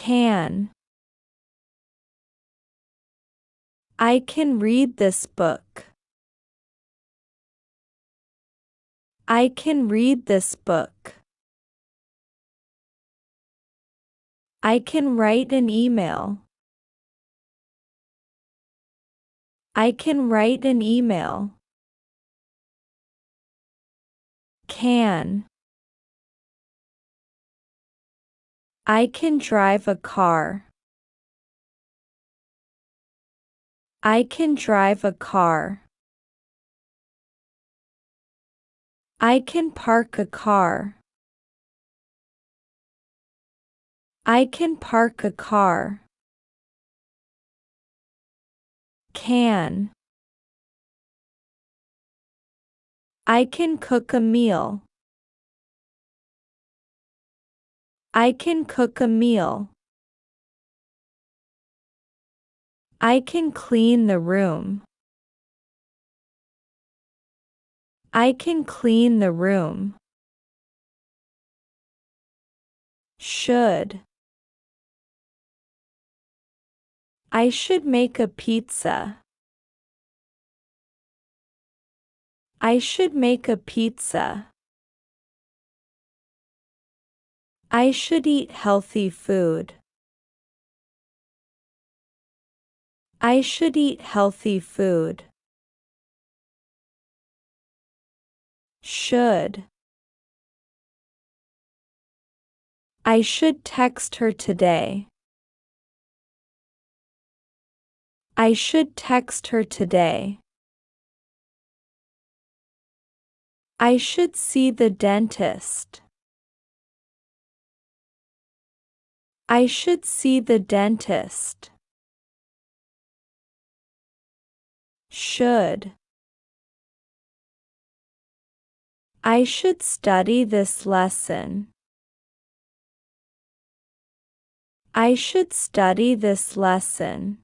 Can. I can read this book. I can read this book. I can write an email. I can write an email. Can. I can drive a car. I can drive a car. I can park a car. I can park a car. Can. I can cook a meal. I can cook a meal. I can clean the room. I can clean the room. Should. I should make a pizza. I should make a pizza. I should eat healthy food. I should eat healthy food. Should. I should text her today. I should text her today. I should see the dentist. I should see the dentist. Should. I should study this lesson. I should study this lesson.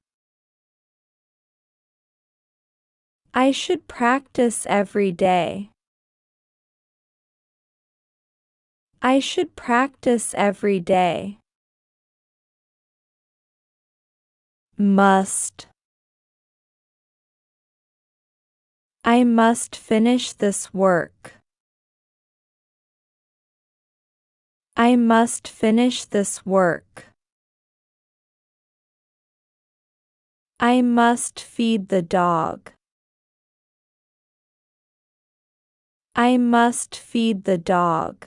I should practice every day. I should practice every day. Must. I must finish this work. I must finish this work. I must feed the dog. I must feed the dog.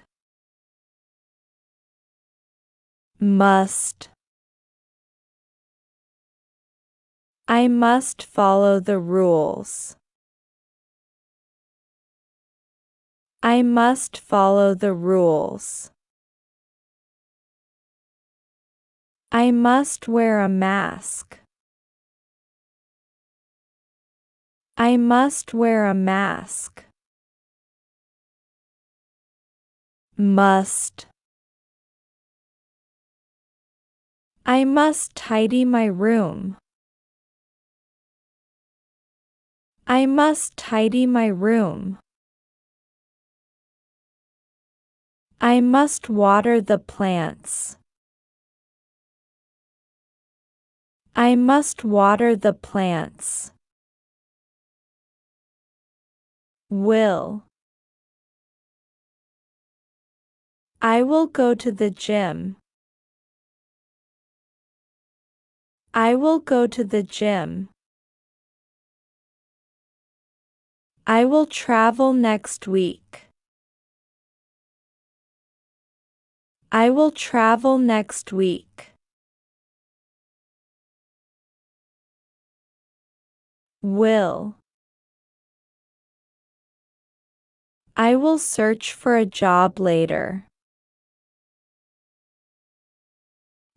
Must. I must follow the rules. I must follow the rules. I must wear a mask. I must wear a mask. Must. I must tidy my room. I must tidy my room. I must water the plants. I must water the plants. Will. I will go to the gym. I will go to the gym. I will travel next week. I will travel next week. Will. I will search for a job later.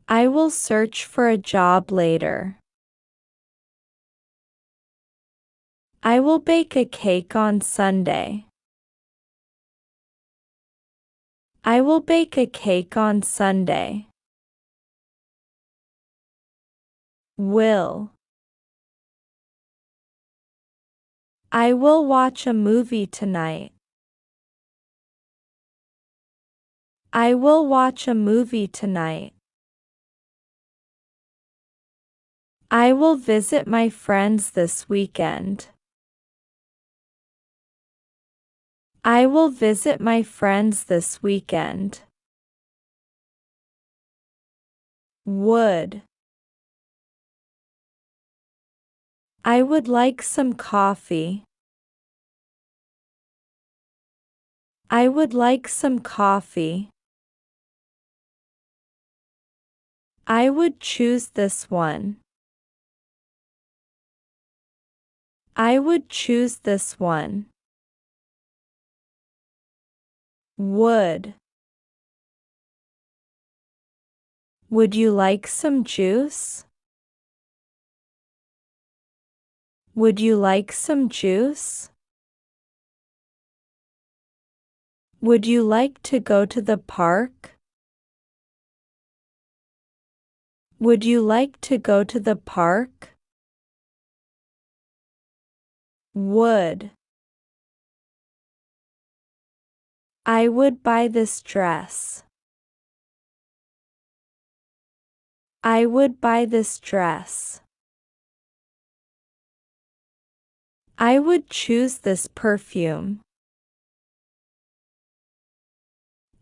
I will search for a job later. I will bake a cake on Sunday. I will bake a cake on Sunday. Will. I will watch a movie tonight. I will watch a movie tonight. I will visit my friends this weekend. I will visit my friends this weekend. Would. I would like some coffee. I would like some coffee. I would choose this one. I would choose this one. Would. Would you like some juice? Would you like some juice? Would you like to go to the park? Would you like to go to the park? Would. I would buy this dress. I would buy this dress. I would choose this perfume.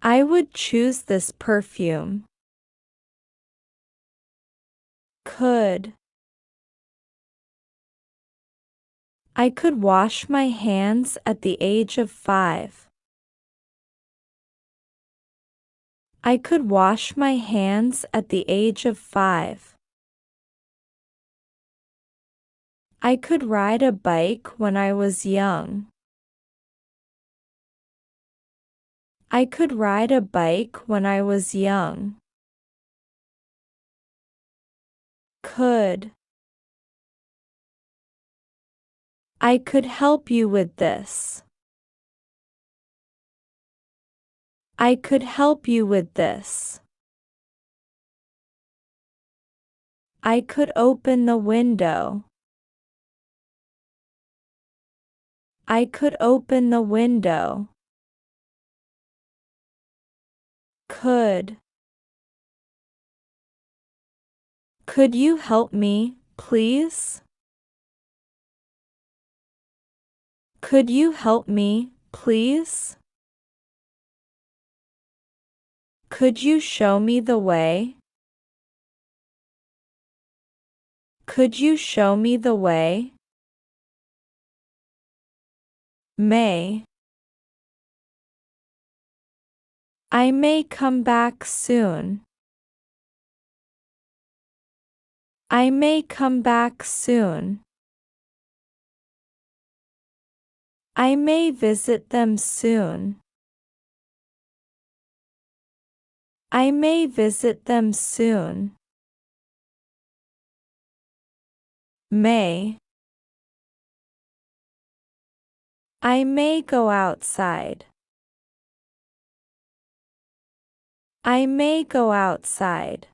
I would choose this perfume. Could. I could wash my hands at the age of 5. I could wash my hands at the age of 5. I could ride a bike when I was young. I could ride a bike when I was young. Could. I could help you with this. I could help you with this. I could open the window. I could open the window. Could. Could you help me, please? Could you help me, please? Could you show me the way? Could you show me the way? May. I may come back soon. I may come back soon. I may visit them soon. I may visit them soon. May. I may go outside. I may go outside.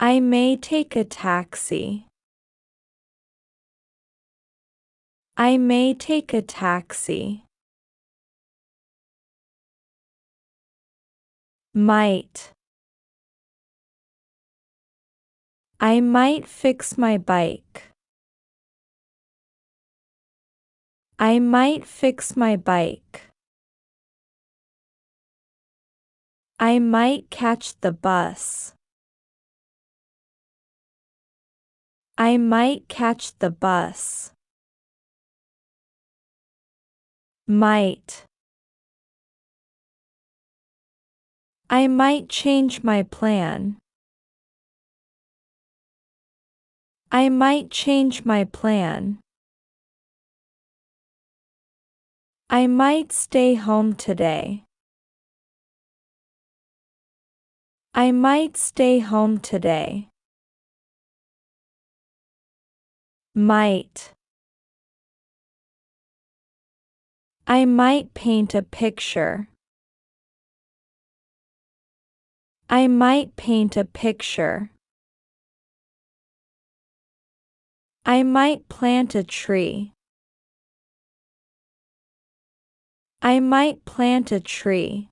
I may take a taxi. I may take a taxi. Might. I might fix my bike. I might fix my bike. I might catch the bus. I might catch the bus. Might. I might change my plan. I might change my plan. I might stay home today. I might stay home today. Might. I might paint a picture. I might paint a picture. I might plant a tree. I might plant a tree.